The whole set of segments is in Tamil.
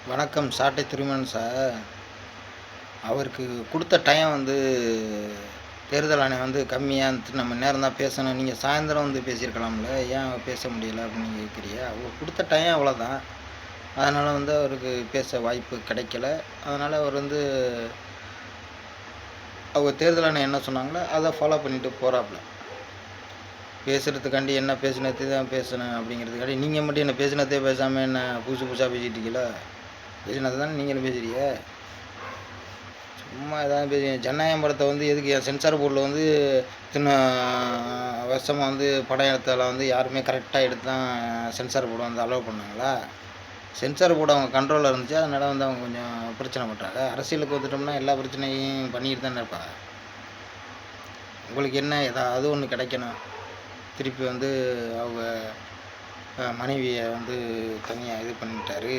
வணக்கம். சாட்டை திருமணன் சார். அவருக்கு குடுத்த டைம் தேர்தல் ஆணையம் கம்மியா இருந்துச்சு. நம்ம நேரம் தான் பேசணும். நீங்க சாயந்தரம் பேசியிருக்கலாம்ல. ஏன் பேச முடியல அப்படின்னு நீங்க கேட்கிறீங்க. அவர் குடுத்த டைம் அவ்வளோதான். அதனால அவருக்கு பேச வாய்ப்பு கிடைக்கல. அதனால அவர் அவங்க தேர்தல் ஆணையம் என்ன சொன்னாங்களோ, அத ஃபாலோ பண்ணிட்டு போறாப்ல. பேசுறதுக்காண்டி என்ன பேசினது தான் பேசணும் அப்படிங்கிறதுக்காண்டி, நீங்க மட்டும் என்ன பேசினதே பேசாம என்ன புதுசு புதுசா பேசிட்டு இருக்கீங்களா? பேசினது தானே நீங்களும் பேசுறீங்க. சும்மா ஏதாவது பேசுங்க. ஜனநாயகம் படத்தை எதுக்கு சென்சார் போர்டில் இத்தனை வருஷமாக படம் எடுத்ததெல்லாம் யாருமே கரெக்டாக எடுத்து தான் சென்சார் போர்டு அலோவ் பண்ணாங்களா? சென்சார் போர்டு அவங்க கண்ட்ரோலில் இருந்துச்சு. அதனால் அவங்க கொஞ்சம் பிரச்சனை பண்ணுறாங்க. அரசியலுக்கு வந்துட்டோம்னா எல்லா பிரச்சனையும் பண்ணிக்கிட்டு தானே இருப்பாங்க. உங்களுக்கு என்ன ஏதாவது ஒன்று கிடைக்கணும். திருப்பி அவங்க மனைவியை தனியாக இது பண்ணிட்டாரு,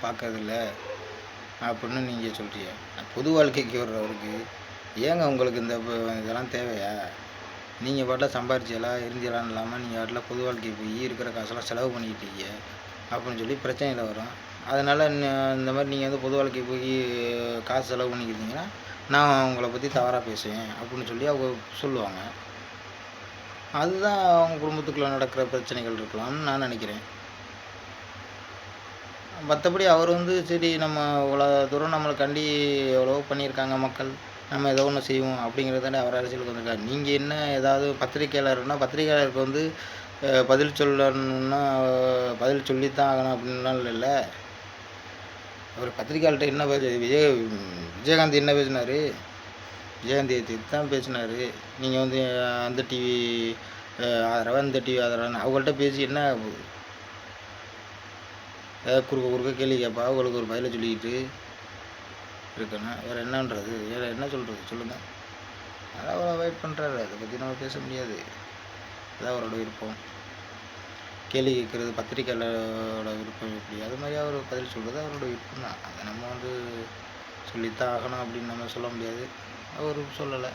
பார்க்கறதில்ல அப்படின்னு நீங்கள் சொல்கிறீங்க. பொது வாழ்க்கைக்கு வர்றவருக்கு ஏங்க உங்களுக்கு இதெல்லாம் தேவையா? நீங்கள் பாட்டில் சம்பாரிச்சியெல்லாம் இருந்தியெல்லாம் இல்லாமல் நீங்கள் பாட்டில் பொது வாழ்க்கை போய் இருக்கிற காசெல்லாம் செலவு பண்ணிக்கிட்டீங்க அப்படின்னு சொல்லி பிரச்சனையில் வரும். அதனால் இந்த மாதிரி நீங்கள் பொது வாழ்க்கை போய் காசு செலவு பண்ணிக்கிட்டீங்கன்னா நான் உங்களை பற்றி தவறாக பேசுவேன் அப்படின்னு சொல்லி அவங்க சொல்லுவாங்க. அதுதான் அவங்க குடும்பத்துக்குள்ளே நடக்கிற பிரச்சனைகள் இருக்கலாம்னு நான் நினைக்கிறேன். மற்றபடி அவர் சரி நம்ம இவ்வளோ தூரம் நம்மளுக்காண்டி எவ்வளவோ பண்ணியிருக்காங்க மக்கள், நம்ம ஏதோ ஒன்று செய்வோம் அப்படிங்கிறதாண்டி அவர் அரசியலுக்கு வந்திருக்காரு. நீங்கள் என்ன ஏதாவது பத்திரிக்கையாளர்னா பத்திரிக்கையாளருக்கு பதில் சொல்லணுன்னா பதில் சொல்லித்தான் ஆகணும் அப்படின்லாம் இல்லைல்ல. அவர் பத்திரிக்கையாளர்கிட்ட என்ன விஜயகாந்த் என்ன பேசினார்? விஜயகாந்த் எதிர்த்து தான் பேசினார். நீங்கள் அந்த டிவி ஆதரவாக இந்த டிவி ஆதரவான்னு அவங்கள்ட்ட பேசி என்ன குறுக்க குறுக்க கேள்வி கேட்பா, அவங்களுக்கு ஒரு பதிலை சொல்லிக்கிட்டு இருக்கணும். வேறு என்னன்றது, வேறு என்ன சொல்கிறது சொல்லுங்கள். அதான் அவர் அவாய்ட் பண்ணுறாரு. அதை பற்றி நம்ம பேச முடியாது. அதான் அவரோட விருப்பம். கேள்வி கேட்குறது பத்திரிக்கையாளரோட விருப்பம் எப்படி, அது மாதிரி அவர் பதில் சொல்கிறது அவரோட விருப்பம் தான். அதை நம்ம சொல்லித்தான் ஆகணும் அப்படின்னு நம்ம சொல்ல முடியாது. அவர் சொல்லலை.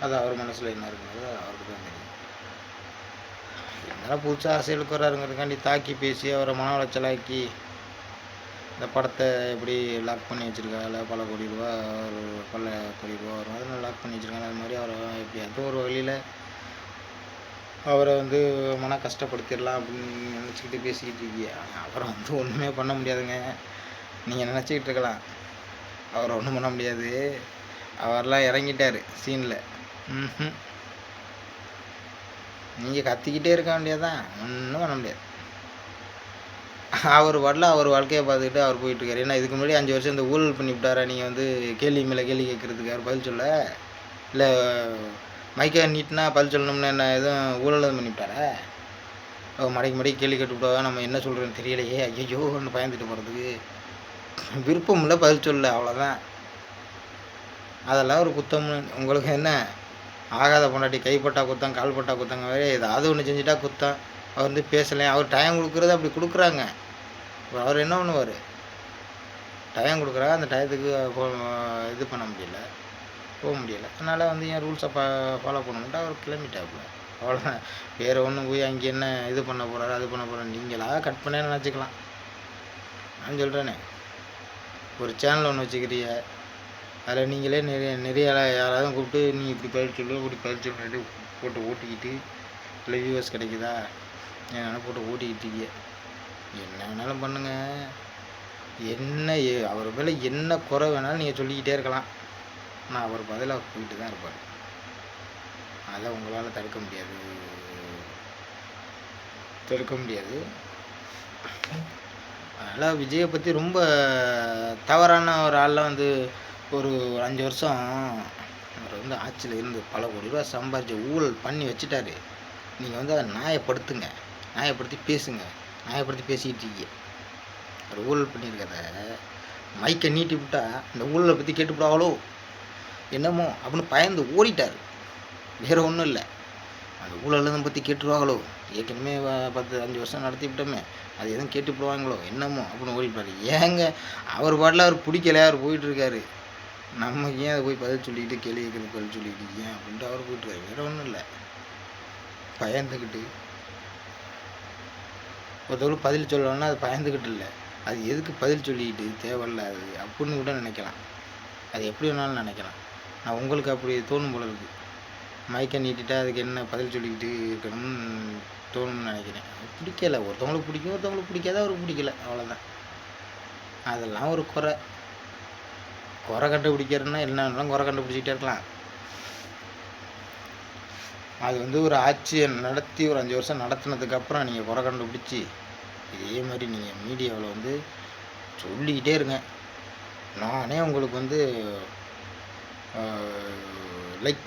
அது அவர் மனசில் என்ன இருக்குங்கிறது அவருக்கு தான் தெரியும். இருந்தாலும் புதுசாக அரசியலுக்கு வர்றாருங்கிறதுக்காண்டி தாக்கி பேசி அவரை மன உளைச்சலாக்கி இந்த படத்தை எப்படி லாக் பண்ணி வச்சுருக்காங்க. பல கோடி ரூபா வரும். அதனால் லாக் பண்ணி வச்சுருக்காங்க. அது மாதிரி அவரை எப்படியாவது ஒரு வழியில் அவரை மன கஷ்டப்படுத்திடலாம் அப்படின்னு நினச்சிக்கிட்டு பேசிக்கிட்டு இருக்கீங்க. அவரை ஒன்றுமே பண்ண முடியாதுங்க. நீங்கள் நினச்சிக்கிட்டு இருக்கலாம் அவரை ஒன்றும் பண்ண முடியாது, அவரெல்லாம் இறங்கிட்டார் சீனில். நீங்கள் கத்திக்கிட்டே இருக்க வேண்டியதான், ஒன்றும் பண்ண முடியாது. அவர் பாட்டில் அவர் வாழ்க்கையை பார்த்துக்கிட்டு அவர் போயிட்டுருக்காரு. ஏன்னா இதுக்கு முன்னாடி 5 வருஷம் இந்த ஊழல் பண்ணி விட்டாரா? நீங்கள் கேள்வி மேலே கேள்வி கேட்குறதுக்கு யார் பதில் சொல்ல? இல்லை மைக்கை நீட்டினா பதில் சொல்லணும்னு என்ன எதுவும் ஊழல் பண்ணி விட்டாரா? மடைக்கு கேள்வி கேட்டு விட்டாவா? நம்ம என்ன சொல்கிறோன்னு தெரியலையே, ஐயோன்னு பயந்துட்டு போகிறதுக்கு விருப்பம் இல்லை, பதில் சொல்ல, அவ்வளோதான். அதெல்லாம் ஒரு குத்தம்னு உங்களுக்கு என்ன? ஆகாத பொண்டாட்டி கைப்பட்டா குத்தம், கால்பட்டா குத்தங்க வேறு ஏதாவது ஒன்று செஞ்சுட்டா குத்தம். அவர் பேசலை. அவர் டைம் கொடுக்குறது அப்படி கொடுக்குறாங்க. அவர் என்ன பண்ணுவார்? டைம் கொடுக்குறாங்க, அந்த டயத்துக்கு இது பண்ண முடியல, போக முடியலை. அதனால் என் ரூல்ஸை ஃபாலோ பண்ணணுன்ட்டு அவர் கிளம்பிட்டாப்புல. அவ்வளோதான். வேறு ஒன்றும் போய் அங்கே என்ன இது பண்ண போகிறாரு, அது பண்ண போகிறாரு, நீங்களாக கட் பண்ணே நினச்சிக்கலாம். நான் சொல்கிறேனே, ஒரு சேனல் ஒன்று வச்சுக்கிறீங்க, அதில் நீங்களே நிறைய யாராவது கூப்பிட்டு நீ இப்படி பதில் சொல்லு இப்படி பதில் சொல்லிட்டு போட்டு ஓட்டிக்கிட்டு இல்லை வியூவர்ஸ் கிடைக்குதா என்னால் போட்டு ஓட்டிக்கிட்டு இருக்கீங்க. என்ன வேணாலும் பண்ணுங்கள். என்ன அவர் மேலே என்ன குறை வேணாலும் நீங்கள் சொல்லிக்கிட்டே இருக்கலாம். நான் அவர் பதிலாக போயிட்டு தான் இருப்பார். அதை உங்களால் தடுக்க முடியாது. அதனால் விஜயை பற்றி ரொம்ப தவறான ஒரு ஆள்லாம் ஒரு 5 வருஷம் அவர் ஆட்சியில் இருந்து பல கோடி ரூபா சம்பாரித்து ஊழல் பண்ணி வச்சுட்டாரு. நீங்கள் அதை நியாயப்படுத்துங்க, நியாயப்படுத்தி பேசுங்க. நியாயப்படுத்தி பேசிக்கிட்டு இருக்கீங்க. அவர் ஊழல் பண்ணியிருக்கிறத மைக்கை நீட்டி விட்டால் இந்த ஊழலை பற்றி கேட்டுவிடாங்களோ என்னமோ அப்படின்னு பயந்து ஓடிட்டார். வேறு ஒன்றும் இல்லை. அந்த ஊழலை பற்றி கேட்டுருவாங்களோ, ஏற்கனவே 10-5 வருஷம் நடத்தி விட்டோமே, அது எதுவும் கேட்டுவிடுவாங்களோ என்னமோ அப்படின்னு ஓடிப்பார். ஏங்க அவர் பாட்டில் அவர் பிடிக்கல, அவர் போயிட்டுருக்காரு. நம்ம ஏன் அதை போய் பதில் சொல்லிக்கிட்டு கேள்வி கேட்குறது பதில் சொல்லிக்கிட்டு ஏன் அப்படின்ட்டு அவர் போயிட்டுருக்காரு. வேறு ஒன்றும் இல்லை. பயந்துக்கிட்டு ஒருத்தவங்களுக்கு பதில் சொல்லணும்னா அது பயந்துக்கிட்டு இல்லை, அது எதுக்கு பதில் சொல்லிக்கிட்டு தேவையில்ல அது அப்படின்னு கூட நினைக்கலாம். அது எப்படி வேணாலும் நினைக்கலாம். நான் உங்களுக்கு அப்படி தோணும் போல இருக்குது. மைக்கை நீட்டிட்டா அதுக்கு என்ன பதில் சொல்லிக்கிட்டு இருக்கணும்னு தோணும்னு நினைக்கிறேன். பிடிக்கல, ஒருத்தவங்களுக்கு பிடிக்கும், ஒருத்தவங்களுக்கு பிடிக்காத, அவருக்கு பிடிக்கல, அவ்வளோதான். அதெல்லாம் ஒரு குறை. குறை கண்டுபிடிக்கிறதுனா என்ன வேணாலும் குறை கண்டுபிடிச்சிக்கிட்டே இருக்கலாம். அது வந்து ஒரு ஆட்சியை நடத்தி ஒரு 5 வருஷம் நடத்தினதுக்கப்புறம் நீங்கள் குறை கண்டுபிடிச்சி இதே மாதிரி நீங்கள் மீடியாவில் வந்து சொல்லிக்கிட்டே இருங்க. நானே உங்களுக்கு வந்து லைக்